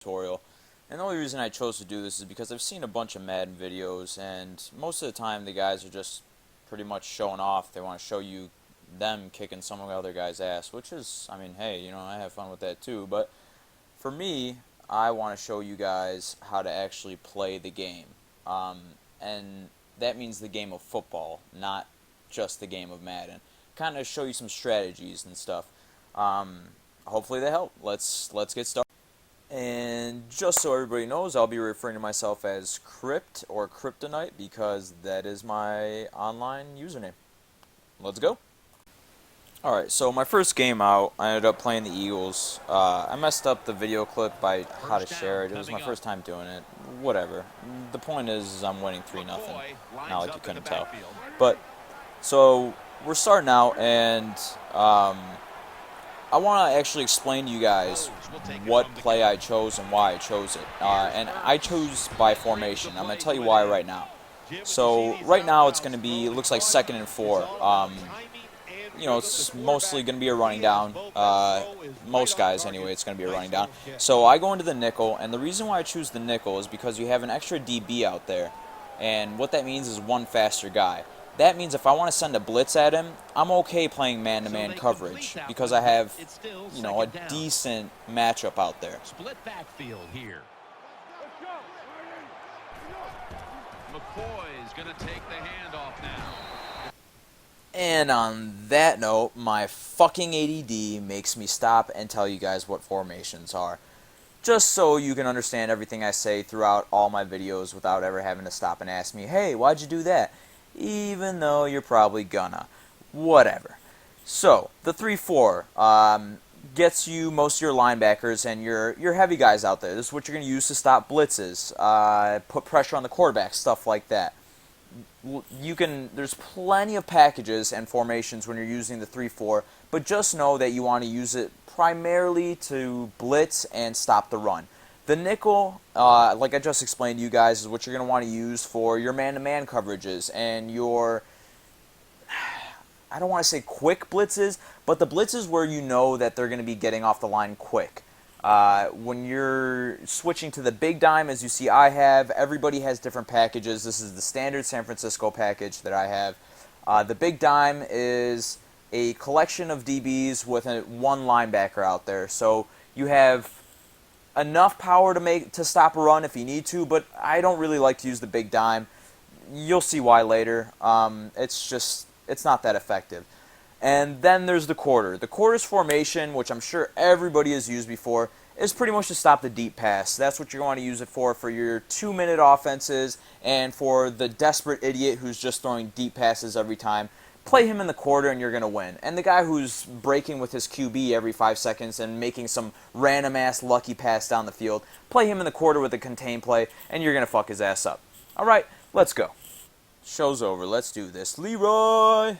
tutorial. And the only reason I chose to do this is because I've seen a bunch of Madden videos, and most of the time the guys are just pretty much showing off. They want to show you them kicking some other guy's ass, which is, I mean, hey, you know, I have fun with that too. But for me, I want to show you guys how to actually play the game. And that means the game of football, not just the game of Madden. Kind of show you some strategies and stuff. Hopefully they help. Let's get started. And just so everybody knows, I'll be referring to myself as Crypt or Kryptonite because that is my online username. Let's go. Alright, so my first game out, I ended up playing the Eagles. I messed up the video clip by how to share it. It was my first time doing it. Whatever. The point is I'm winning 3-0. Not like you couldn't tell. But, so, we're starting out, and I want to actually explain to you guys what play I chose and why I chose it. And I chose by formation. I'm going to tell you why right now. So right now it's going to be, it looks like 2nd and 4. You know, it's mostly going to be a running down. Most guys anyway, it's going to be a running down. So I go into the nickel, and the reason why I choose the nickel is because you have an extra DB out there. And what that means is one faster guy. That means if I want to send a blitz at him, I'm okay playing man-to-man coverage because I have, you know, a decent matchup out there. Split backfield here. McCoy's going to take the handoff now. And on that note, my fucking ADD makes me stop and tell you guys what formations are. Just so you can understand everything I say throughout all my videos without ever having to stop and ask me, hey, why'd you do that? Even though you're probably gonna. Whatever. So, the 3-4 gets you most of your linebackers and your heavy guys out there. This is what you're going to use to stop blitzes, put pressure on the quarterback, stuff like that. There's plenty of packages and formations when you're using the 3-4, but just know that you want to use it primarily to blitz and stop the run. The nickel, like I just explained to you guys, is what you're going to want to use for your man-to-man coverages and your, I don't want to say quick blitzes, but the blitzes where you know that they're going to be getting off the line quick. When you're switching to the big dime, as you see I have, everybody has different packages. This is the standard San Francisco package that I have. The big dime is a collection of DBs with one linebacker out there. So you have enough power to stop a run if you need to, but I don't really like to use the big dime. You'll see why later. It's not that effective. And then there's the quarter. The quarters formation, which I'm sure everybody has used before, is pretty much to stop the deep pass. That's what you want to use it for your 2-minute offenses and for the desperate idiot who's just throwing deep passes every time. Play him in the quarter and you're going to win. And the guy who's breaking with his QB every 5 seconds and making some random-ass lucky pass down the field, play him in the quarter with a contain play and you're going to fuck his ass up. Alright, let's go. Show's over. Let's do this. Leroy!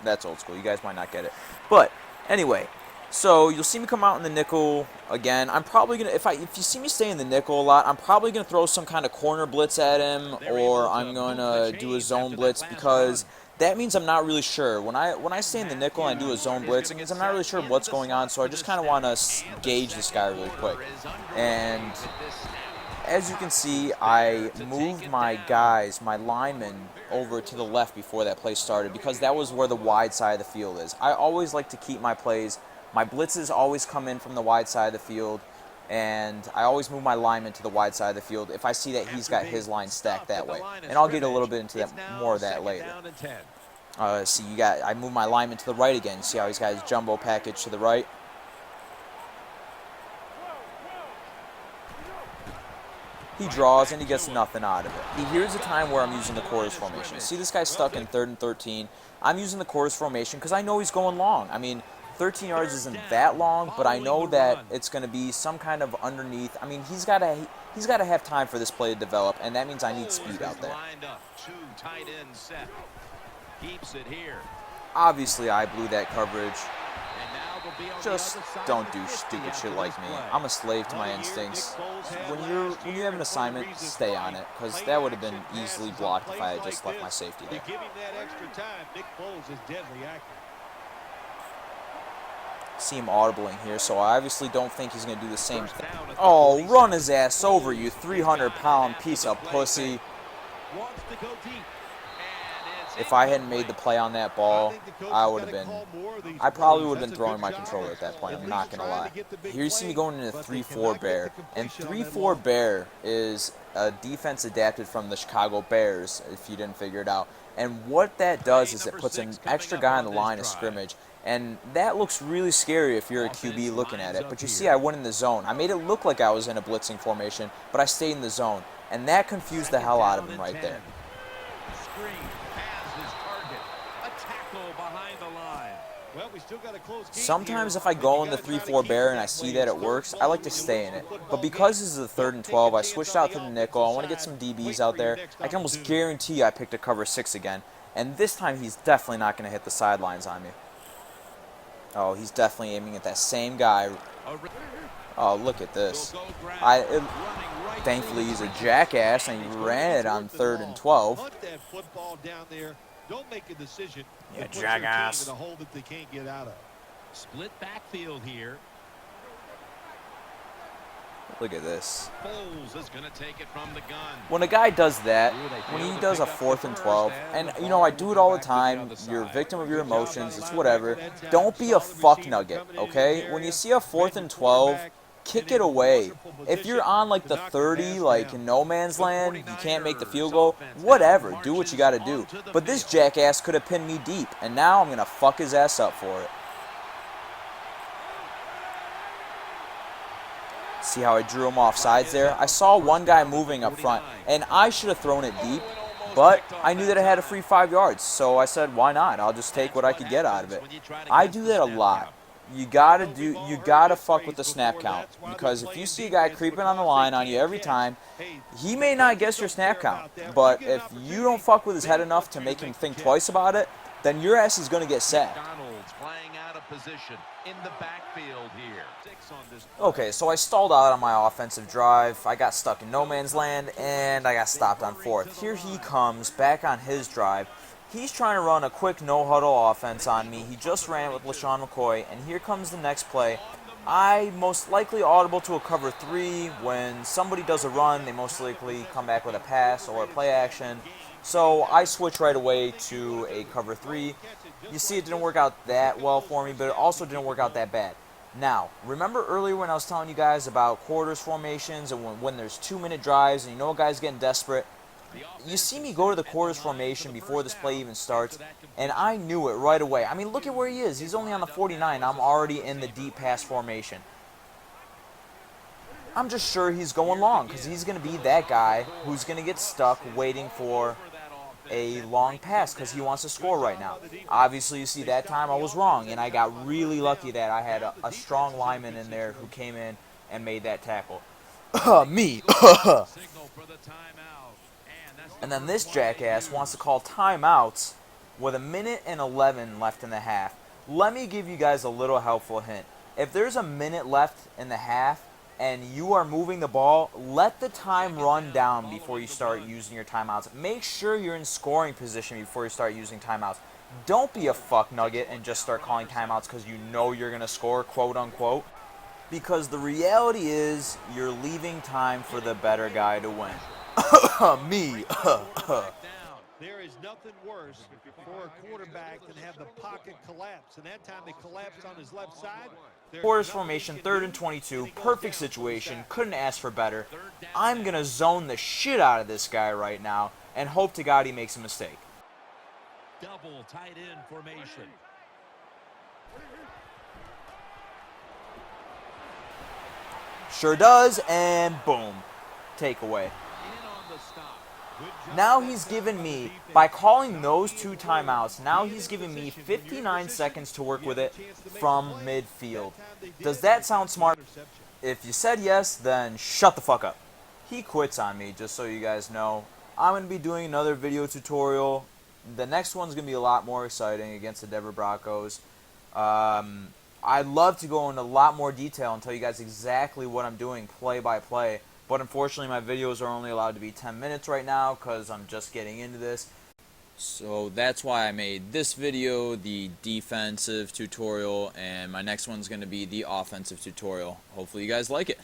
That's old school. You guys might not get it. But, anyway, so you'll see me come out in the nickel again. I'm probably going to, if you see me stay in the nickel a lot, I'm probably going to throw some kind of corner blitz at him, or I'm going to do a zone blitz because that means I'm not really sure. When I stay in the nickel and I do a zone blitz, it means I'm not really sure what's going on, so I just kind of want to gauge this guy really quick. And as you can see, I moved my guys, my linemen, over to the left before that play started because that was where the wide side of the field is. I always like to keep my plays. My blitzes always come in from the wide side of the field, and I always move my lineman to the wide side of the field if I see that he's got his line stacked that way. And I'll get a little bit into that, more of that later. See, I move my lineman to the right again. See how he's got his jumbo package to the right? He draws and he gets nothing out of it. Here's a time where I'm using the quarters formation. See this guy stuck in 3rd and 13. I'm using the quarters formation because I know he's going long. I mean, 13 yards isn't that long, but I know that it's going to be some kind of underneath. I mean, he's got to have time for this play to develop, and that means I need speed out there. Obviously, I blew that coverage. Just don't do stupid shit like me. I'm a slave to my instincts. When you have an assignment, stay on it, because that would have been easily blocked if I had just left my safety there. see him audibling here, so I obviously don't think he's going to do the same thing. Oh, run his ass over, you 300-pound piece of pussy. If I hadn't made the play on that ball, I probably would have been throwing my controller at that point, I'm not going to lie. Here you see me going into 3-4 bear, and 3-4 bear is a defense adapted from the Chicago Bears, if you didn't figure it out. And what that does is it puts an extra guy on the line of scrimmage, and that looks really scary if you're a QB looking at it. But you see, I went in the zone. I made it look like I was in a blitzing formation, but I stayed in the zone, and that confused the hell out of him right there. Sometimes if I go in the 3-4 bear and I see that it works, I like to stay in it. But because this is a 3rd and 12, I switched out to the nickel. I want to get some DBs out there. I can almost guarantee I picked a cover 6 again. And this time he's definitely not going to hit the sidelines on me. Oh, he's definitely aiming at that same guy. Oh, look at this. Thankfully he's a jackass and he ran it on 3rd and 12. Yeah, jackass. Split backfield here. Look at this. Foles is going to take it from the gun. When a guy does that, when he does a 4th and 12, and you know I do it all the time, you're a victim of your emotions, it's whatever. Don't be a fuck nugget, okay? When you see a 4th and 12, kick it away. If you're on like the 30, like in no man's land, you can't make the field goal, whatever, do what you got to do. But this jackass could have pinned me deep, and now I'm going to fuck his ass up for it. See how I drew him off sides there? I saw one guy moving up front, and I should have thrown it deep, but I knew that I had a free 5 yards, so I said, why not? I'll just take what I could get out of it. I do that a lot. You gotta fuck with the snap count, because if you see a guy creeping on the line on you every time, he may not guess your snap count, but if you don't fuck with his head enough to make him think twice about it, then your ass is gonna get sacked. Okay, so I stalled out on my offensive drive. I got stuck in no man's land, and I got stopped on 4th. Here he comes back on his drive. He's trying to run a quick no-huddle offense on me. He just ran it with LaShawn McCoy, and here comes the next play. I most likely audible to a cover 3. When somebody does a run, they most likely come back with a pass or a play action. So I switch right away to a cover 3. You see, it didn't work out that well for me, but it also didn't work out that bad. Now, remember earlier when I was telling you guys about quarters formations and when there's 2-minute drives and you know a guy's getting desperate? You see me go to the quarters formation before this play even starts, and I knew it right away. I mean, look at where he is. He's only on the 49. I'm already in the deep pass formation. I'm just sure he's going long because he's going to be that guy who's going to get stuck waiting for a long pass because he wants to score right now. Obviously, you see, that time I was wrong, and I got really lucky that I had a strong lineman in there who came in and made that tackle. Me. And then this jackass wants to call timeouts with 1:11 left in the half. Let me give you guys a little helpful hint. If there's a minute left in the half and you are moving the ball, let the time run down before you start using your timeouts. Make sure you're in scoring position before you start using timeouts. Don't be a fuck nugget and just start calling timeouts because you know you're going to score, quote unquote. Because the reality is you're leaving time for the better guy to win. Me. There is nothing worse for a quarterback than have the pocket collapse. And that time they collapsed on his left side. Quarters formation, 3rd and 22. Perfect situation. Couldn't ask for better. I'm going to zone the shit out of this guy right now and hope to God he makes a mistake. Double tight end formation. Sure does, and boom. Takeaway. Now he's given me, by calling those 2 timeouts, now he's giving me 59 seconds to work with it from midfield. Does that sound smart? If you said yes, then shut the fuck up. He quits on me, just so you guys know. I'm going to be doing another video tutorial. The next one's going to be a lot more exciting against the Denver Broncos. I'd love to go into a lot more detail and tell you guys exactly what I'm doing play by play. But unfortunately, my videos are only allowed to be 10 minutes right now because I'm just getting into this. So that's why I made this video, the defensive tutorial, and my next one's going to be the offensive tutorial. Hopefully you guys like it.